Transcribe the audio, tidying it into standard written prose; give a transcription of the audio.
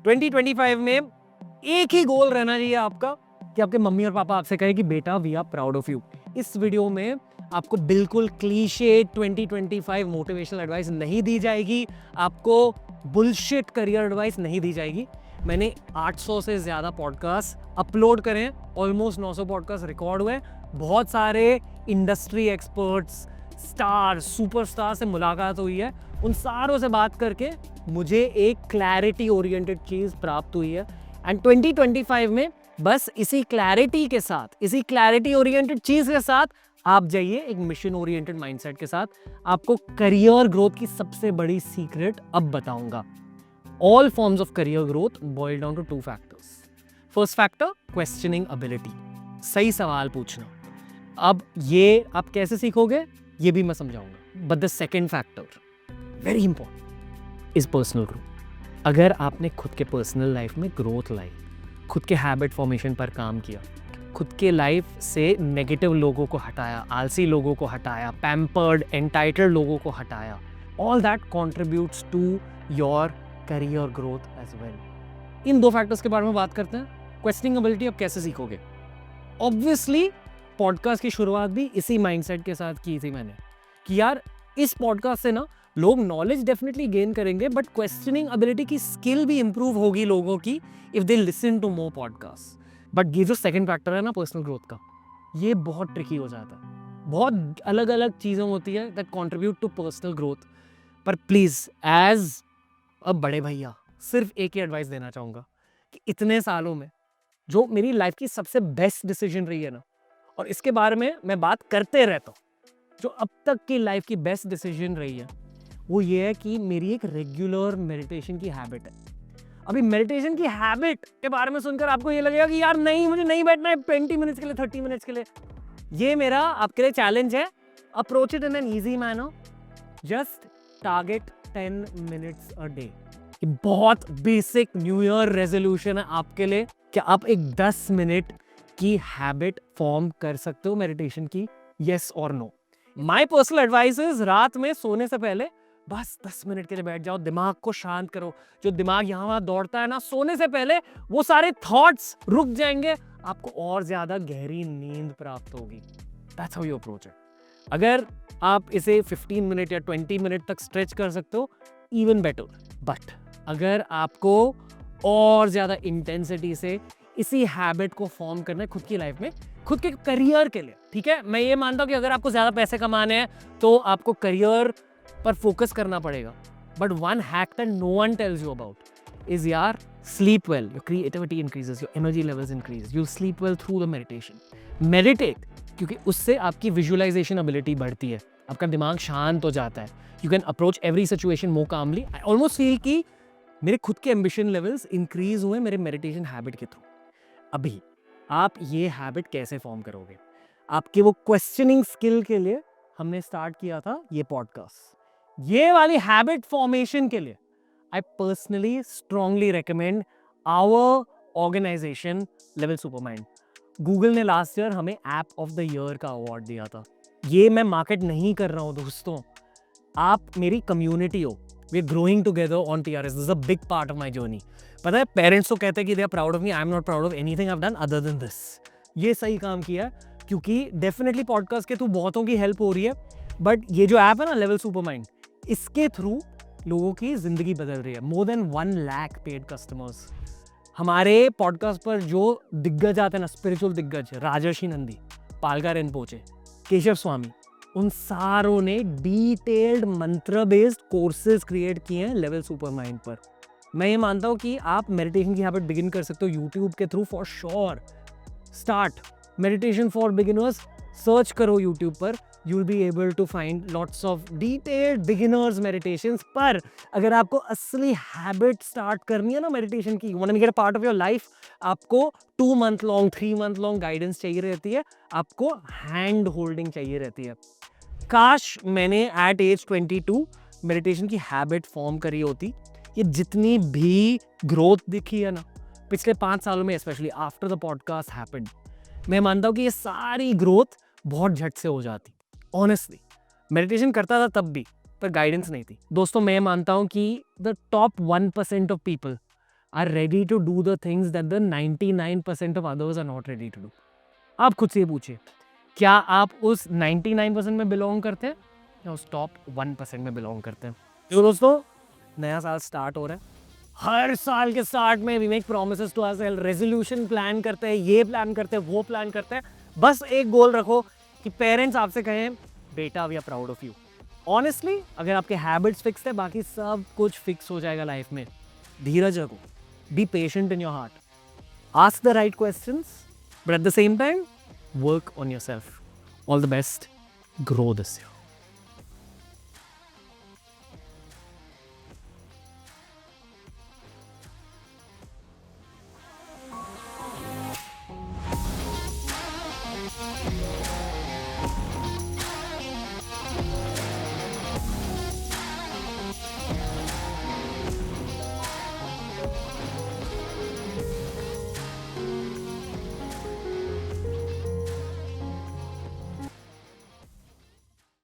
2025 में एक ही गोल रहना चाहिए आपका कि आपके मम्मी और पापा आपसे कहे कि बेटा we are proud of you. इस वीडियो में आपको बिल्कुल क्लीशे 2025 मोटिवेशनल एडवाइस नहीं दी जाएगी, आपको बुलशिट करियर एडवाइस नहीं दी जाएगी। मैंने 800 से ज़्यादा पॉडकास्ट अपलोड करे हैं, ऑलमोस्ट 900 पॉडकास्ट रिकॉर्ड हुए, बहुत सारे इंडस्ट्री एक्सपर्ट्स, स्टार, सुपरस्टार से मुलाकात हुई है। उन सारों से बात करके मुझे एक क्लैरिटी ओरिएंटेड चीज़ प्राप्त हुई है। एंड 2025 में बस इसी क्लैरिटी के साथ, इसी क्लैरिटी ओरिएंटेड चीज़ के साथ आप जाइए एक मिशन ओरिएंटेड माइंडसेट के साथ। आपको करियर ग्रोथ की सबसे बड़ी सीक्रेट अब बताऊंगा। All forms of career growth boil down to two factors. First factor, questioning ability. सही सवाल पूछना। अब ये आप कैसे सीखोगे ये भी मैं समझाऊंगा। But the second factor, very important, is personal growth. अगर आपने खुद के पर्सनल लाइफ में ग्रोथ लाई, खुद के हैबिट फॉर्मेशन पर काम किया, खुद के लाइफ से नेगेटिव लोगों को हटाया, आलसी लोगों को हटाया, पैम्पर्ड एंटाइटल्ड लोगों को हटाया, all that contributes to your career growth as well. इन दो फैक्टर्स के बारे में बात करते हैं। क्वेश्चनिंग एबिलिटी अब कैसे सीखोगे? ऑब्वियसली पॉडकास्ट की शुरुआत भी इसी माइंडसेट के साथ की थी मैंने कि यार इस पॉडकास्ट से ना लोग नॉलेज डेफिनेटली गेन करेंगे, बट क्वेश्चनिंग एबिलिटी की स्किल भी इंप्रूव होगी लोगों की if they listen to more podcast. But ये जो सेकंड फैक्टर है ना पर्सनल ग्रोथ का, ये बहुत ट्रिकी हो जाता है। बहुत अलग अलग चीज़ें होती है that contribute to personal growth. पर प्लीज एज अब बड़े भैया सिर्फ एक ही एडवाइस देना चाहूँगा कि इतने सालों में जो मेरी लाइफ की सबसे बेस्ट डिसीजन रही है ना, और इसके बारे में मैं बात करते रहता हूँ, जो अब तक की लाइफ की बेस्ट डिसीजन रही है वो ये है कि मेरी एक रेगुलर मेडिटेशन की हैबिट है। अभी मेडिटेशन की हैबिट के बारे में सुनकर आपको ये लगेगा कि यार नहीं, मुझे नहीं बैठना है 20 मिनट्स के लिए, 30 मिनट्स के लिए। ये मेरा आपके लिए चैलेंज है। Approach it in an easy manner, just target 10 minutes a day. बहुत बेसिक न्यू ईयर रेजोल्यूशन है आपके लिए कि आप एक 10 मिनट की हैबिट फॉर्म कर सकते हो मेडिटेशन की, यस और no. My personal advice is रात में सोने से पहले बस 10 मिनट के लिए बैठ जाओ, दिमाग को शांत करो। जो दिमाग यहाँ वहां दौड़ता है ना, सोने से पहले वो सारे थॉट्स रुक जाएंगे, आपको और ज्यादा गहरी नींद प्राप्त होगी। That's how you approach it. अगर आप इसे 15 मिनट या 20 मिनट तक स्ट्रेच कर सकते हो, इवन बेटर। बट अगर आपको और ज़्यादा इंटेंसिटी से इसी हैबिट को फॉर्म करना है खुद की लाइफ में, खुद के करियर के लिए, ठीक है, मैं ये मानता हूँ कि अगर आपको ज़्यादा पैसे कमाने हैं तो आपको करियर पर फोकस करना पड़ेगा। But one hack that no one tells you about is यार sleep well, your creativity increases, your energy levels increase, you sleep well through the meditation. Meditate, क्योंकि उससे आपकी विजुअलाइजेशन एबिलिटी बढ़ती है, आपका दिमाग शांत हो जाता है, you can approach every situation more calmly. I almost feel कि मेरे खुद के एम्बिशन लेवल्स इंक्रीज हुए मेरे मेडिटेशन हैबिट के थ्रू। अभी आप ये हैबिट कैसे फॉर्म करोगे? आपके वो क्वेश्चनिंग स्किल के लिए हमने स्टार्ट किया था ये पॉडकास्ट। ये वाली हैबिट फॉर्मेशन के लिए I personally strongly recommend our organization level Supermind. Google ने लास्ट ईयर हमें ऐप ऑफ द ईयर का अवार्ड दिया था। ये मैं मार्केट नहीं कर रहा हूँ दोस्तों, आप मेरी कम्युनिटी हो। We are growing together on TRS। This is a big part of my journey. पता है, पेरेंट्स तो कहते हैं कि they are proud of me, I am not proud of anything I have done other than this. ये सही काम किया है, क्योंकि डेफिनेटली पॉडकास्ट के थ्रू बहुतों की हेल्प हो रही है, बट ये जो ऐप है ना लेवल सुपरमाइंड, इसके थ्रू लोगों की जिंदगी बदल रही है। More than 1 lakh paid customers. हमारे पॉडकास्ट पर जो दिग्गज आते हैं ना, स्पिरिचुअल दिग्गज, राजर्षि नंदी, पालका रिनपोचे, केशव स्वामी, उन सारों ने डिटेल्ड मंत्र बेस्ड कोर्सेज क्रिएट किए हैं लेवल सुपरमाइंड पर। मैं ये मानता हूँ कि आप मेडिटेशन की हैबिट बिगिन कर सकते हो यूट्यूब के through for sure. Start meditation for beginners, search करो यूट्यूब पर, you will be able to find lots of detailed beginners meditations. पर अगर आपको असली हैबिट स्टार्ट करनी है ना मेडिटेशन की, want to make it a part of your life, आपको 2 month long, 3 month long guidance चाहिए रहती है, आपको हैंड होल्डिंग चाहिए रहती है। काश मैंने एट एज 22 मेडिटेशन की हैबिट फॉर्म करी होती। ये जितनी भी ग्रोथ दिखी है ना पिछले 5 सालों में, specially after the podcast happened, मैं मानता हूँ कि ये सारी ग्रोथ बहुत झट से हो जाती। ऑनेस्टली मेडिटेशन करता था तब भी, पर गाइडेंस नहीं थी। दोस्तों मैं मानता हूँ कि the top 1% of people are ready to do the things that the 99% of others are not ready to do. आप खुद से पूछिए, क्या आप उस 99% में बिलोंग करते हैं या उस टॉप 1% में बिलोंग करते हैं? तो दोस्तों, नया साल स्टार्ट हो रहा है। हर साल के स्टार्ट में we make promises to ourselves, resolution plan करते हैं, ये प्लान करते हैं, वो प्लान करते हैं। बस एक गोल रखो कि पेरेंट्स आपसे कहें बेटा we are proud of you. Honestly अगर आपके हैबिट्स फिक्स है, बाकी सब कुछ फिक्स हो जाएगा लाइफ में। धीरज रखो, be patient in your heart, ask the right questions, but at the same time, work on yourself. All the best. Grow this year.